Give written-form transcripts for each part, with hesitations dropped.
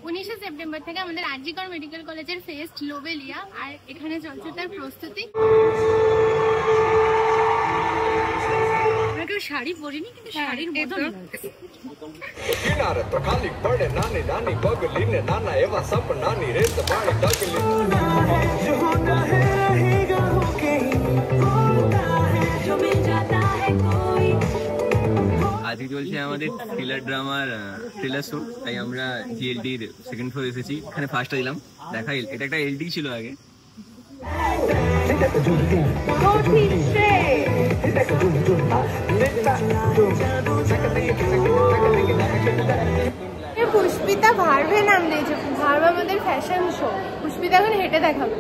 19শে September থেকে আমাদের RG Kar medical কলেজের ফেস্ট লোবেলিয়া, আর এখানে চলছে তার প্রস্তুতি। আমরা কেউ শাড়ি পরিনি, কিন্তু শাড়ির মতন লাগছে। আজকে চলছে আমাদের থ্রিলার ড্রামার থ্রিলার শুট, তাই আমরা জিএলডির সেকেন্ড ফ্লোর এসেছি। এখানে ফার্স্টটা দিলাম, দেখা এটা একটা এলডি ছিল আগে। পুষ্পিতা ভার্ভে নাম দিয়েছে, ভার্ভ আমাদের ফ্যাশন শো। পুষ্পিতা এখন হেঁটে দেখাবে।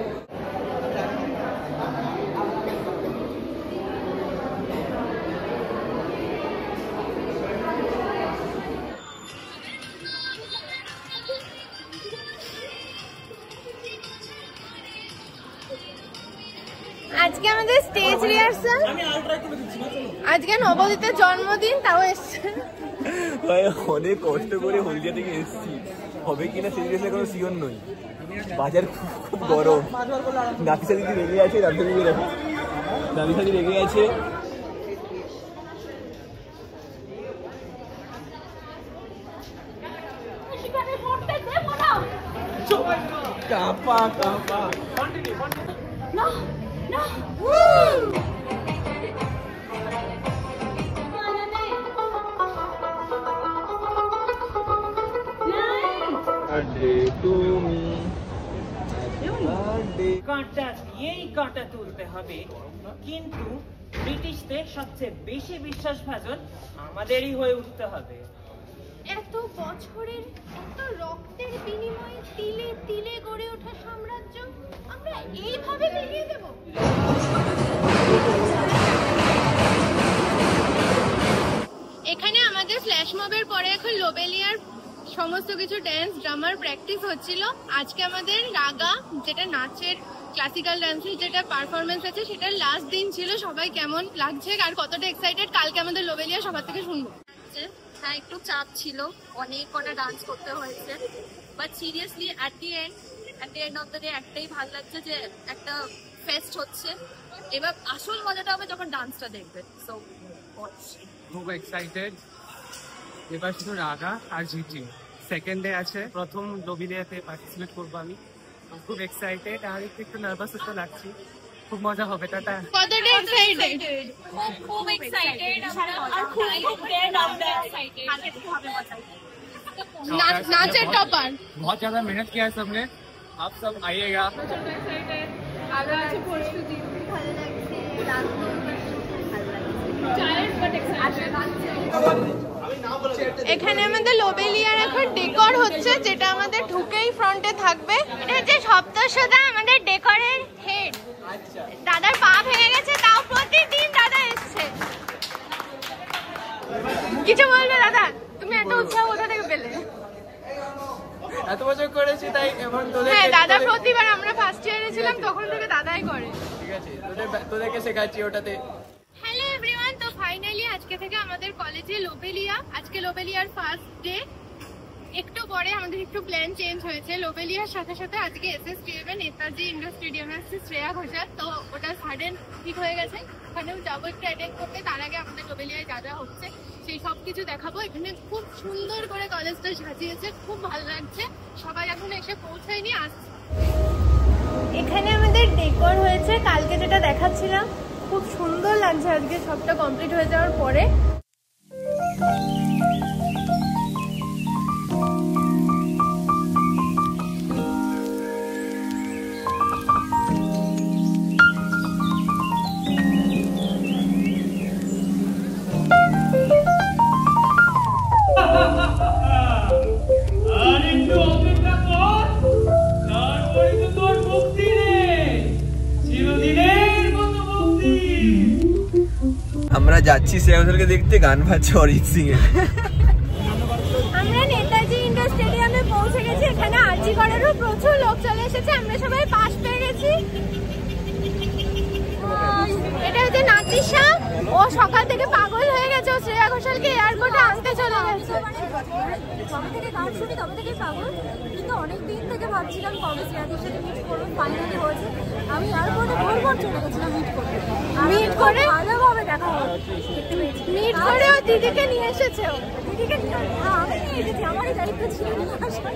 আজকে আমাদের স্টেজ রিহার্সাল, আজকে নবদীতের জন্মদিন, তাও এসছে। অনেক কষ্ট করে হলদিয়া থেকে এসেছি, হবে কিনা সিরিয়াসলি কোনো সিওর নই। বাজার খুব গরম। নাফিসা দিদি রেগে আছে, নাফিসা দিদি রেগে আছে। কাপা কাপা No, no. কাঁটা দিয়েই কাঁটা তুলতে হবে, কিন্তু ব্রিটিশদের সবচেয়ে বেশি বিশ্বাসভাজন আমাদেরই হয়ে উঠতে হবে। এত বছরের, এত রক্তের বিনিময়ে তিলে তিলে গড়ে ওঠা সাম্রাজ্য আমরা এইভাবে মিলিয়ে দেব? এখানে আমাদের ফ্ল্যাশ মবের পরে এখন লোবেলিয়ার সমস্ত কিছু ড্যান্স ড্রামার প্র্যাকটিস হচ্ছিল। আজকে আমাদের রাগা, যেটা নাচের ক্লাসিক্যাল ডান্সের যেটা পারফরমেন্স আছে, সেটার লাস্ট দিন ছিল। সবাই কেমন লাগছে আর কতটা এক্সাইটেড কালকে আমাদের লোবেলিয়া সবার থেকে শুনবো। হ্যাঁ, একটু চাপ ছিল, অনেক কটা ডান্স করতে হয়েছে, but seriously at the end of the day একটাই ভালো লাগছে যে একটা ফেস্ট হচ্ছে। এবার আসল মজাটা হবে যখন ডান্সটা দেখবে। সো খুব এক্সাইটেড। এবার শুধু রাগা আর জিজি সেকেন্ড ডে আছে, প্রথম লোবেলিয়াতে পার্টিসিপেট করবো আমি। খুব এক্সাইটেড আর একটু নার্ভাস তো লাগছি। খুব মজা হবে। টাটা। কতটা এক্সাইটেড? খুব এক্সাইটেড আর খুব এক্সাইটেড হবে মজা। नाचर टॉपर बहुत ज्यादा मेहनत किया है सबने, आप सब आइएगा। এখানে আমাদের লোবেলিয়ার এখন ডেকর হচ্ছে, যেটা আমাদের ঢুকেই ফ্রন্টে থাকবে। এটা হচ্ছে সপ্তশদা, আমাদের ডেকরের হেড। দাদার পা ভেঙে গেছে, তাও প্রতিদিন দাদা এসছে। কিছু বলবে দাদা? তুমি এত উৎসাহ কোথা থেকে পেলে? এত বছর করেছি তাই এখন তোদের। হ্যাঁ, দাদা প্রতিবার আমরা ফার্স্ট ইয়ারে ছিলাম তখন থেকে দাদাই করে। ঠিক আছে, তোদেরকে শেখাচ্ছি ওটাতে। হ্যালো এভরিওয়ান, তো ফাইনালি আজকে থেকে আমাদের কলেজে লোবেলিয়া। আজকে লোবেলিয়ার ফার্স্ট ডে। একটু পরে আমাদের একটু প্ল্যান চেঞ্জ হয়েছে। লোবেলিয়ার সাথে সাথে আজকে এসএসটিএম নেতাজি ইন্ডোর স্টেডিয়ামে আসছে শ্রেয়া ঘোষাল, তো ওটা সাডেন ঠিক হয়ে গেছে। ওখানেও যাবো একটু অ্যাটেন্ড করতে। তার আগে আমাদের লোবেলিয়ায় যা যা হচ্ছে সেই সব কিছু দেখাবো। এখানে খুব সুন্দর করে কলেজটা সাজিয়েছে, খুব ভালো লাগছে। সবাই এখন এসে পৌঁছায়নি, আসছে। এখানে আমাদের ডেকোর হয়েছে, কালকে যেটা দেখাচ্ছিলাম। খুব সুন্দর লাগছে আজকে সবটা কমপ্লিট হয়ে যাওয়ার পরে। আমরা যাচ্ছি শ্রেয়া ঘোষালকে দেখতে, গান বাজছে অরিজিৎ সিং এর। আমরা নেতাজি ইন্ডোর স্টেডিয়ামে পৌঁছে গেছি। এখানে আরজিকরেরও প্রচুর লোক চলে এসেছে, আমরা সবাই পাশ পেয়ে গেছি। এটা হচ্ছে নাতিশা, ও সকাল থেকে পাগল হয়ে গেছে, ও শ্রেয়া ঘোষালকে এয়ারপোর্টে আনতে চলে গেছে। কবে থেকে গান শুনি তবে থেকে পাগল, কিন্তু অনেক দিন থেকে ভাবছিলাম কবে শ্রেয়াদের সাথে মিট করবো, ফাইনালি হয়েছে। আমি এয়ারপোর্টে ভোর চলে গেছিলাম মিট করতে, মিট করে ভালোভাবে দেখা হলো, মিট করে ও দিদিকে নিয়ে এসেছে। দিদিকে আমি নিয়ে এসেছি, আমারই দায়িত্ব ছিল নিয়ে আসা।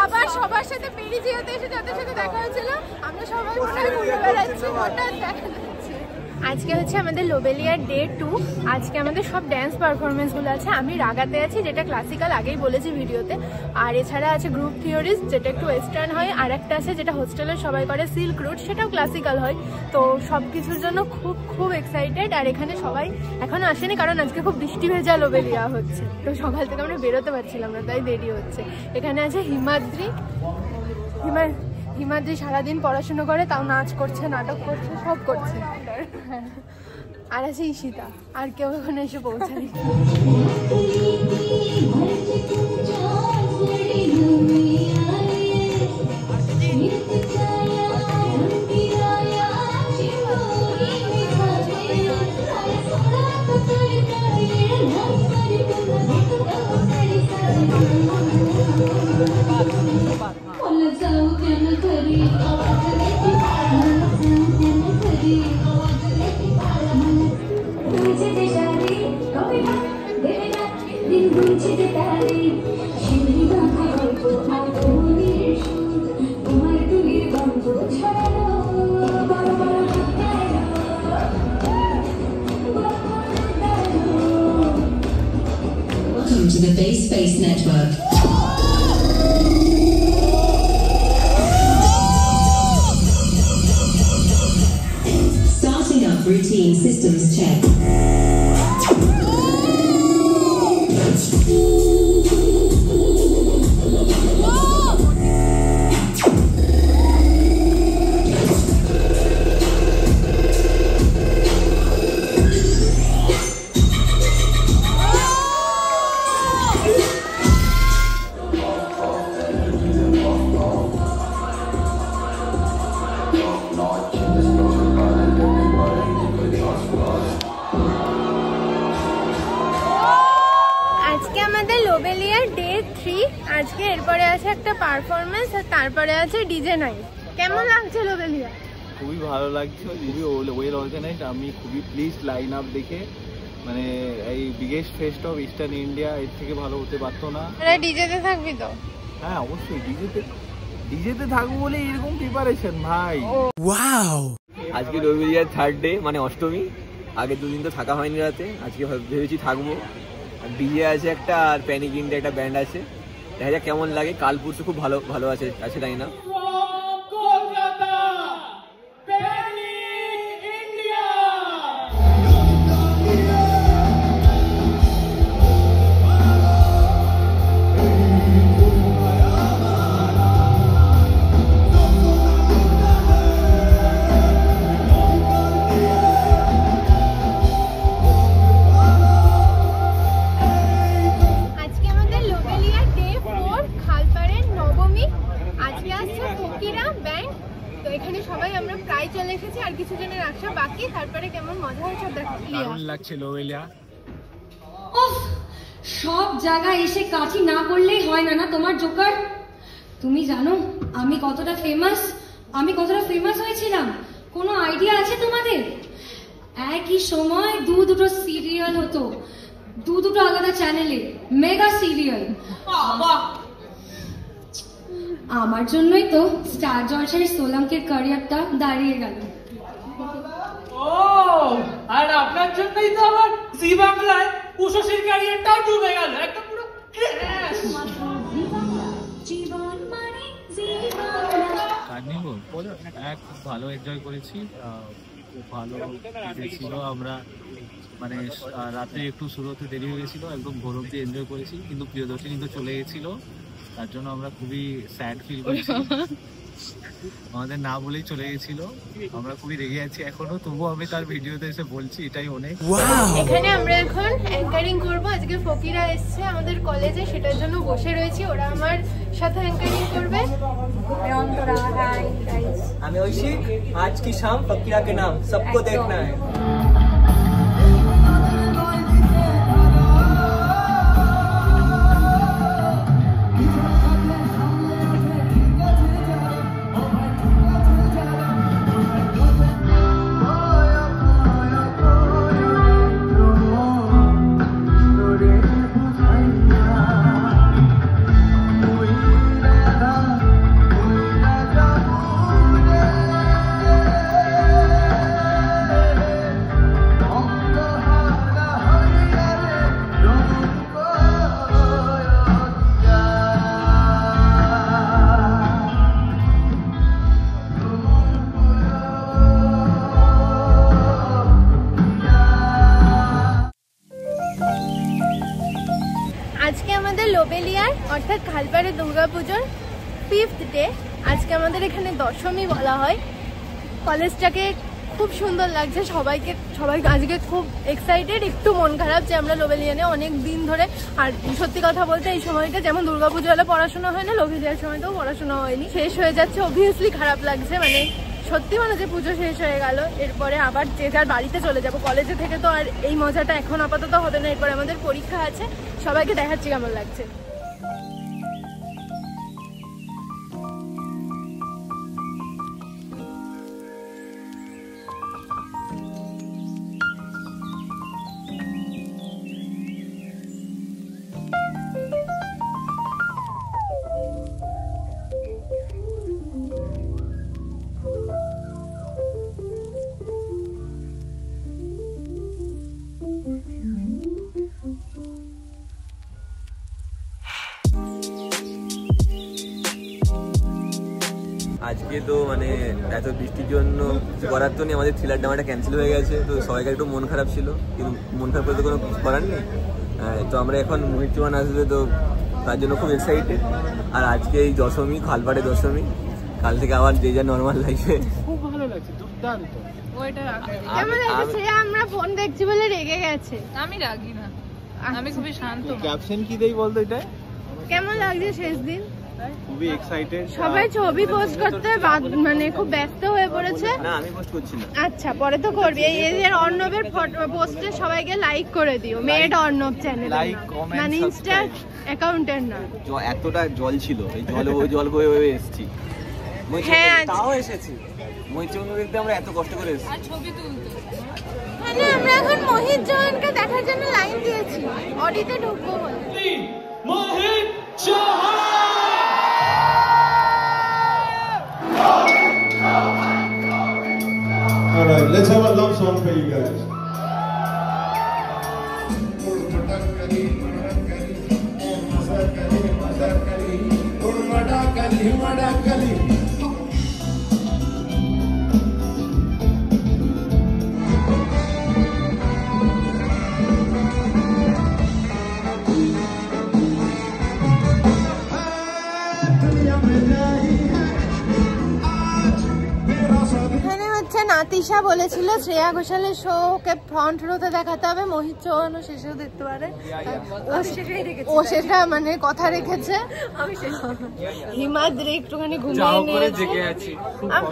আবার সবার সাথে পেরিজিওতে এসে যাদের সাথে দেখা হয়েছিল আমরা সবাই ঘুরে বেড়াচ্ছি, হঠাৎ দেখা যাচ্ছে। আজকে হচ্ছে আমাদের লোবেলিয়ার ডে 2। আজকে আমাদের সব ড্যান্স পারফরমেন্সগুলো আছে। আমি রাগাতে আছি, যেটা ক্লাসিক্যাল, আগেই বলেছি ভিডিওতে। আর এছাড়া আছে গ্রুপ থিওরিজ, যেটা একটু ওয়েস্টার্ন হয়। আর একটা আছে যেটা হোস্টেলের সবাই করে, সিল্ক রুট, সেটাও ক্লাসিক্যাল হয়। তো সব কিছুর জন্য খুব এক্সাইটেড। আর এখানে সবাই এখনো আসেনি, কারণ আজকে খুব বৃষ্টি ভেজা লোবেলিয়া হচ্ছে, তো সকাল থেকে আমরা বেরোতে পারছিলাম না, তাই দেরি হচ্ছে। এখানে আছে হিমাদ্রি সারাদিন পড়াশুনো করে, তাও নাচ করছে, নাটক করছে, সব করছে। আর আছে ঈশিতা, আর কেউ ওখানে এসে পৌঁছায়নি। Welcome to the Base Space Network. Starting up routine systems check. আজকে এরপরে আছে একটা পারফরমেন্স, আর তারপরে আছে ডিজে নাইট। কেমন লাগছে লোবেলিয়া? খুবই ভালো লাগছে, খুবই ওয়েল অর্গানাইজড। আমি খুবই প্লিজ লাইন আপ দেখে, মানে এই biggest fest of eastern India, এর থেকে ভালো হতে পারতো না। ডিজেতে থাকবি তো? হ্যাঁ অবশ্যই, ডিজেতে থাকবো বলে এরকম প্রিপারেশন ভাই। ওয়াও! আজকে লোবেলিয়ার 3rd ডে, মানে অষ্টমী। আগে দুদিন তো থাকা হয়নি রাতে, আজকে ভেবেছি থাকবো। ডিজে আছে একটা, আর প্যানিক ইন্ডিয়া একটা ব্যান্ড আছে। দেখা যাক কেমন লাগে। কাল পরশু খুব ভালো আছে তাই না? সব জায়গায় এসে কাঠি না করলেই হয় না তোমার জোকার। তুমি জানো আমি কতটা ফেমাস হয়েছিলাম? কোনো আইডিয়া আছে তোমাদের? একই সময় দুটো সিরিয়াল হতো, দুটো আলাদা চ্যানেলে, মেগা সিরিয়াল। আমার জন্যই তো স্টার জলসায় সোলাঙ্কের ক্যারিয়ারটা দাঁড়িয়ে গেল। ও আর আপনার জন্যই তো আমার জি বাংলায় উষসীর ক্যারিয়ারটাও ডুবে গেল, একটা পুরো ক্র্যাশ। খুব ভালো এনজয় করেছি, খুব ভালো ছিল। আমরা মানে রাতে একটু শুরু হতে দেরি হয়ে গেছিল, একদম ভোর অব্দি এনজয় করেছি, কিন্তু প্রিয়দর্শিনী তো চলে গেছিল, তার জন্য আমরা খুবই স্যাড ফিল করেছি। আমাদের না বলেই চলে গেছিল, আমরা খুবই রেগে আছি এখনো, তবুও আমি তার ভিডিওতে এসে বলছি এটাই অনেক। এখানে আমরা এখন অ্যাঙ্কারিং করব। আজকে ফকিরা এসছে আমাদের কলেজে, সেটার জন্য বসে রয়েছি। ওরা আমার সাথে অ্যাঙ্কারিং করবে। আমি ঐশিক, আজ কি শাম ফকিরা के नाम सबको देखना है। আজকে আমাদের লোবেলিয়ার অর্থাৎ খালপাড়ে দুর্গাপুজোর 5th ডে। আজকে আমাদের এখানে দশমী বলা হয়। কলেজটাকে খুব সুন্দর লাগছে, সবাই আজকে খুব এক্সাইটেড। একটু মন খারাপ যে আমরা লোবেলিয়ানে অনেক দিন ধরে, আর সত্যি কথা বলতে এই সময়টা যেমন দুর্গাপুজো হলে পড়াশোনা হয় না, লোবেলিয়ার সময়টাও পড়াশোনা হয়নি, শেষ হয়ে যাচ্ছে। অবভিয়াসলি খারাপ লাগছে, মানে সত্যি মনে হচ্ছে পুজো শেষ হয়ে গেল, এরপরে আবার যে যার বাড়িতে চলে যাবো। কলেজে থেকে তো আর এই মজাটা এখন আপাতত হবে না, এরপরে আমাদের পরীক্ষা আছে। সবাইকে দেখাচ্ছি কেমন লাগছে। আজকে তো মানে এত বৃষ্টির জন্য কিছু করার তো নেই, আমাদের থ্রিলার ড্রামাটা ক্যান্সেল হয়ে গেছে, তো সবাইকার একটু মন খারাপ ছিল, কিন্তু মন খারাপ করে তো কোনো কিছু করার নেই। তো আমরা এখন মোহিত চৌহান আসবে, তো তার জন্য খুব এক্সাইটেড। আর আজকে এই দশমী, খালপাড়ে দশমী, কাল থেকে আবার যে যা নর্মাল লাইফে। খুব ভালো লাগছে, দুর্দান্ত। কেমন লাগছে? আমরা ফোন দেখছি বলে রেগে গেছে। আমি রাগি না, আমি খুবই শান্ত। ক্যাপশন কি দেই বলতো এটা? কেমন লাগছে শেষ দিন? খুবই এক্সাইটেড। সবাই ছবি পোস্ট করতে মানে খুব ব্যস্ত হয়ে পড়েছে। না আমি পোস্ট করছি না। আচ্ছা পরে তো করবি। এই যে অর্ণবের পোস্টে সবাইকে লাইক করে দিও, মেড অর্ণব চ্যানেল, মানে ইনস্টা অ্যাকাউন্টের না। এতটা জল ছিল, এই জলে ওই জল বয়ে বয়ে এসেছি। হ্যাঁ তাও এসেছি, মহিচন্দ্র দেখতে আমরা এত কষ্ট করে এসেছি। আর ছবি তুলতে মানে আমরা এখন মোহিত চৌহানকে দেখার জন্য লাইন দিয়েছি, অডিতে ঢুকবো বলে। মোহিত Chauhan! All right, let's have a love song for you guys. নাতিশা বলেছিল শ্রেয়া ঘোষালের শো ওকে ফ্রন্ট রোতে দেখাতে হবে, মোহিত চৌহানও শেষেও দেখতে পারে। ও সেটা মানে কথা রেখেছে। হিমাদ্রি একটুখানি ঘুমিয়ে নিয়েছি,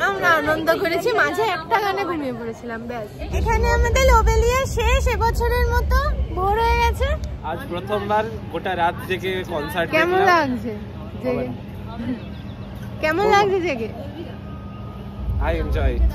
আমরা আনন্দ করেছি, মাঝে একটা গানে ঘুমিয়ে পড়েছিলাম, ব্যাস। এখানে আমাদের লোবেলিয়া শেষ এবছরের মতো, ভোর হয়ে গেছে। আজ প্রথমবার গোটা রাত জেগে কনসার্ট। কেমন লাগছে জেগে? কেমন লাগছে জেগে? I enjoy it.